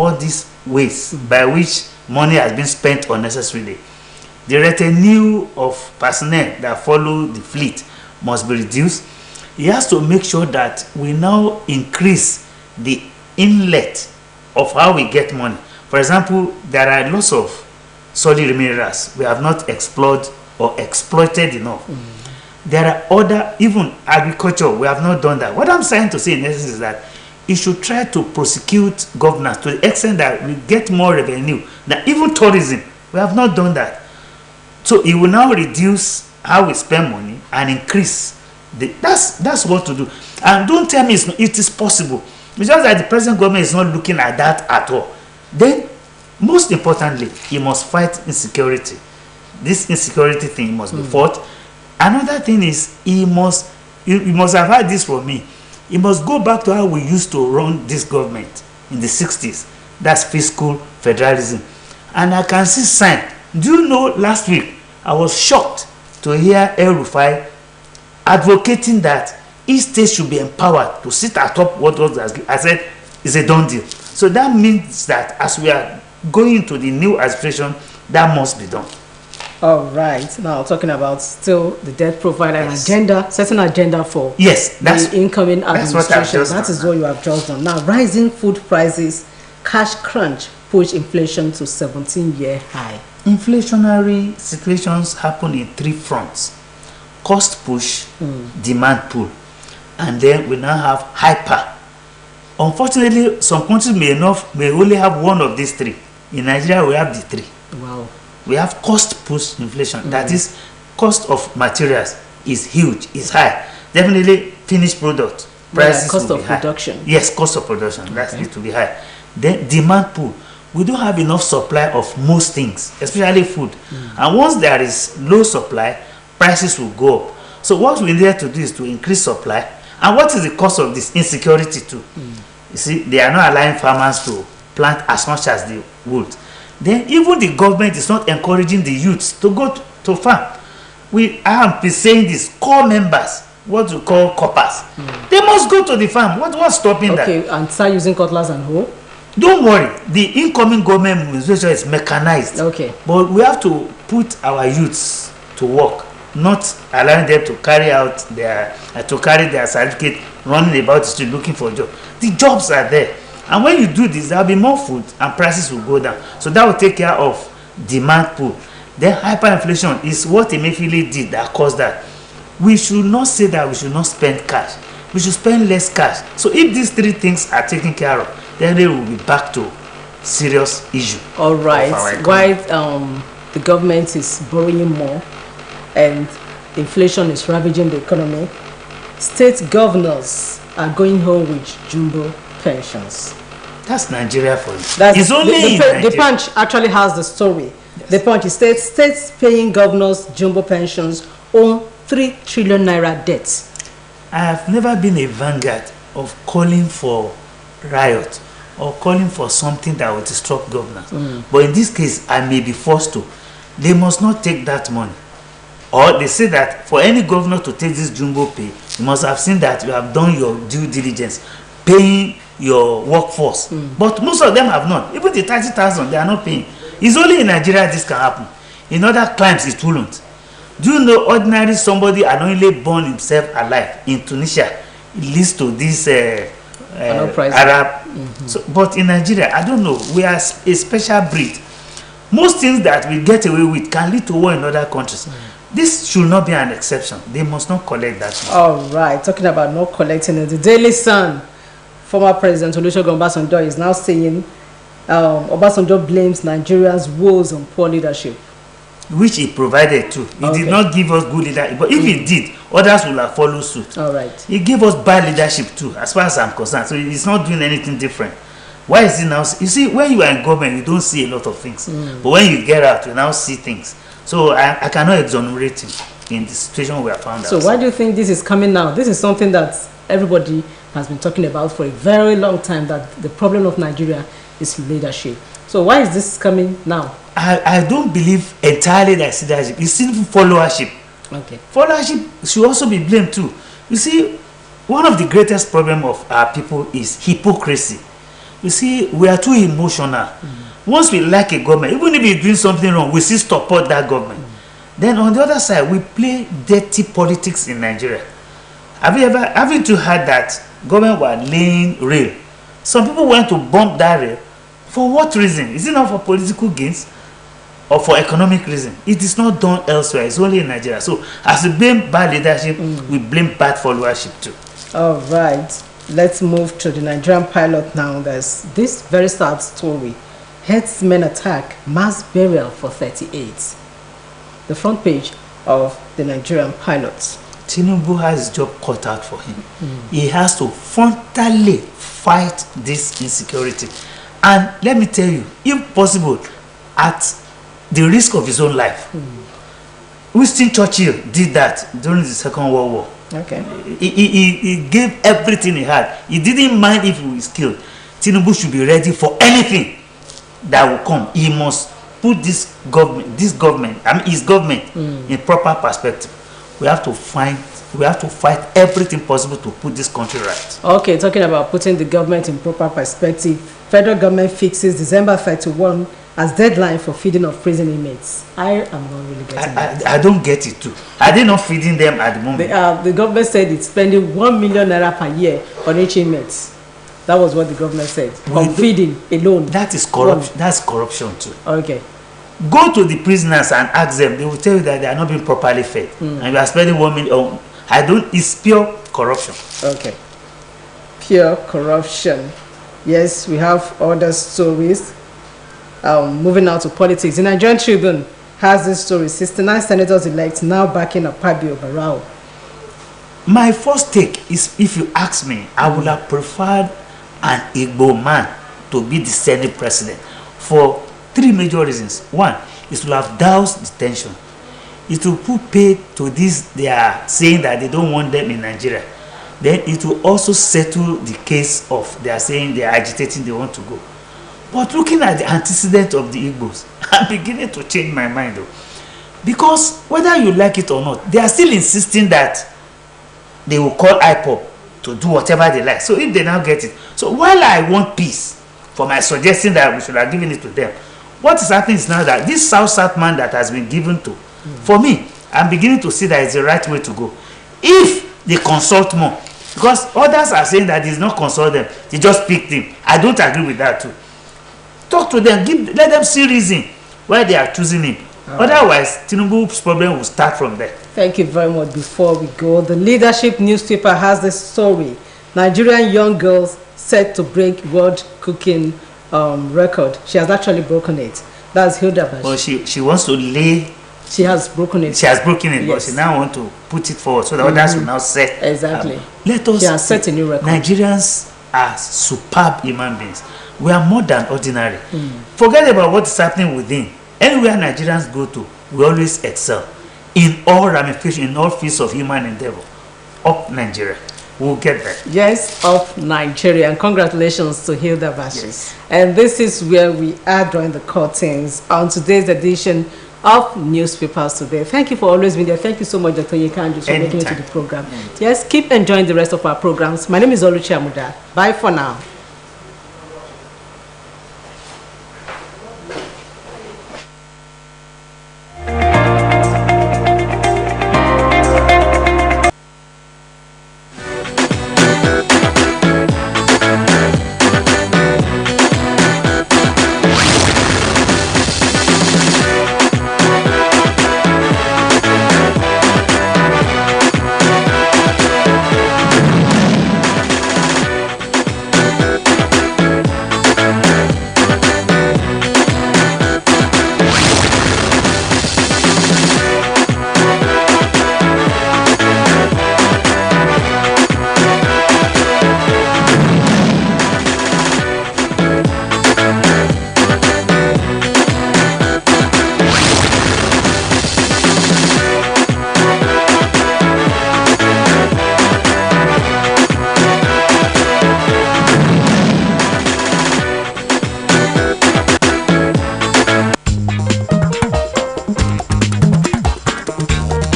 all these ways by which money has been spent unnecessarily. The retinue of personnel that follow the fleet must be reduced. He has to make sure that we now increase the inlet of how we get money. For example, there are lots of solid minerals we have not explored or exploited enough. There are other, even agriculture, we have not done that. What I'm trying to say in essence is that it should try to prosecute governance to the extent that we get more revenue. Now, even tourism, we have not done that. So it will now reduce how we spend money and increase. That's what to do. And don't tell me it is possible. It's just that the present government is not looking at that at all. Then, most importantly, he must fight insecurity. This insecurity thing must be fought. Another thing is you must have heard this from me. He must go back to how we used to run this government in the 60s. That's fiscal federalism. And I can see sign. Do you know, last week I was shocked to hear El Rufai advocating that each state should be empowered to sit atop what was, I said, is a done deal. So that means that as we are going into the new administration, that must be done. All right. Now talking about still the debt profile and agenda, setting agenda for the incoming administration. That is what you have just done. Now, rising food prices, cash crunch push inflation to 17-year high. Inflationary situations happen in three fronts: cost push, demand pull, and then we now have hyper. Unfortunately, some countries may only have one of these three. In Nigeria, we have the three. Wow. We have cost push inflation. That is, cost of materials is huge, is high. Definitely, finished product prices cost will of be high. production. Yes, cost of production. That's it to be high. Then demand pull. We don't have enough supply of most things, especially food. And once there is low supply, prices will go up. So what we need to do is to increase supply. And what is the cost of this? Insecurity too. You see, they are not allowing farmers to plant as much as they would. Then even the government is not encouraging the youths to go to farm. I have been saying this, core members, what we call coppers, they must go to the farm. What's stopping that? Okay, and start using cutlass and hoe? Don't worry, the incoming government administration is mechanized. Okay. But we have to put our youths to work, not allowing them to carry their certificate, running about the street looking for a job. The jobs are there. And when you do this, there will be more food and prices will go down. So that will take care of demand pull. Then hyperinflation is what Emefiele did that caused that. We should not say that we should not spend cash. We should spend less cash. So if these three things are taken care of, then they will be back to serious issue. All right. Why the government is borrowing more and inflation is ravaging the economy, state governors are going home with jumbo pensions. That's Nigeria for you. It's only the Punch actually has the story. Yes. The Punch states paying governors jumbo pensions on 3 trillion naira debts. I have never been a vanguard of calling for riot or calling for something that will disrupt governance. But in this case, I may be forced to. They must not take that money. Or they say that for any governor to take this jumbo pay, you must have seen that you have done your due diligence, paying your workforce. But most of them have not. Even the 30,000, they are not paying. It's only in Nigeria this can happen. In other climes, it won't. Do you know ordinary somebody unknowingly born himself alive in Tunisia? It leads to this Arab. So, but in Nigeria, I don't know. We are a special breed. Most things that we get away with can lead to war in other countries. This should not be an exception. They must not collect that money. All right. Talking about not collecting it, the Daily Sun, former President Olusegun Obasanjo is now saying Obasanjo blames Nigeria's woes on poor leadership. Which he provided too. He did not give us good leadership. But if he did, others will have followed suit. All right. He gave us bad leadership too, as far as I'm concerned. So he's not doing anything different. Why is he now? You see, when you are in government, you don't see a lot of things. But when you get out, you now see things. So I cannot exonerate him in the situation we are found So why do you think this is coming now? This is something that everybody has been talking about for a very long time, that the problem of Nigeria is leadership. So why is this coming now? I don't believe entirely that it's leadership. It's simply followership. Okay. Followership should also be blamed too. You see, one of the greatest problems of our people is hypocrisy. You see, we are too emotional. Once we like a government, even if it's doing something wrong, we still support that government. Then on the other side, we play dirty politics in Nigeria. Haven't you heard that government were laying rail? Some people went to bump that rail. For what reason? Is it not for political gains or for economic reason? It is not done elsewhere. It's only in Nigeria. So as we blame bad leadership, we blame bad followership too. All right. Let's move to the Nigerian pilot now. There's this very sad story. Herdsmen attack, mass burial for 38. The front page of the Nigerian pilots. Tinubu has his job cut out for him. He has to frontally fight this insecurity. And let me tell you, if possible, at the risk of his own life. Winston Churchill did that during the Second World War. Okay. He gave everything he had. He didn't mind if he was killed. Tinubu should be ready for anything that will come. He must put his government, his government in proper perspective. We have to fight everything possible to put this country right. Okay, talking about putting the government in proper perspective, federal government fixes December 31 as deadline for feeding of prison inmates. I am not really getting that. I don't get it too. Are they not feeding them at the moment? The government said it's spending 1 million naira per year on each inmate. That was what the government said. On feeding alone. That is corruption. That's corruption too. Okay. Go to the prisoners and ask them. They will tell you that they are not being properly fed. And you are spending 1 million. It's pure corruption. Okay. Pure corruption. Yes, we have other stories. Moving out to politics. The Nigerian Tribune has this story. 69 senators elect now backing Akpabio Barao. My first take is, if you ask me, I would have preferred an Igbo man to be the Senate president for 3 major reasons. One, it will have doused the tension. It will put pay to this. They are saying that they don't want them in Nigeria. Then it will also settle the case of they are saying they are agitating, they want to go. But looking at the antecedent of the Igbos, I'm beginning to change my mind though. Because whether you like it or not, they are still insisting that they will call IPOB to do whatever they like. So if they now get it. So while I want peace for my suggestion that we should have given it to them, what is happening is now that this South man that has been given to, for me, I'm beginning to see that it's the right way to go. If they consult more, because others are saying that they not consult them, they just picked him. I don't agree with that too. Talk to them, let them see reason why they are choosing him. Otherwise, Tinubu's problem will start from there. Thank you very much. Before we go, the Leadership newspaper has this story. Nigerian young girls set to break world cooking record. She has actually broken it. That's Hilda Bash. Well, she wants to lay. She has broken it. She has broken it, yes. But she now wants to put it forward so that others will now set. Exactly. Let us. She has set a new record. Nigerians are superb human beings. We are more than ordinary. Forget about what is happening within. Anywhere Nigerians go to, we always excel in all ramifications, in all fields of human endeavor. Up Nigeria. We'll get there. Yes, of Nigeria. And congratulations to Hilda Bashi. Yes. And this is where we are drawing the curtains on today's edition of Newspapers Today. Thank you for always being there. Thank you so much, Dr. Yekanju, for making it to the program. Yes, keep enjoying the rest of our programs. My name is Oluchi Amuda. Bye for now.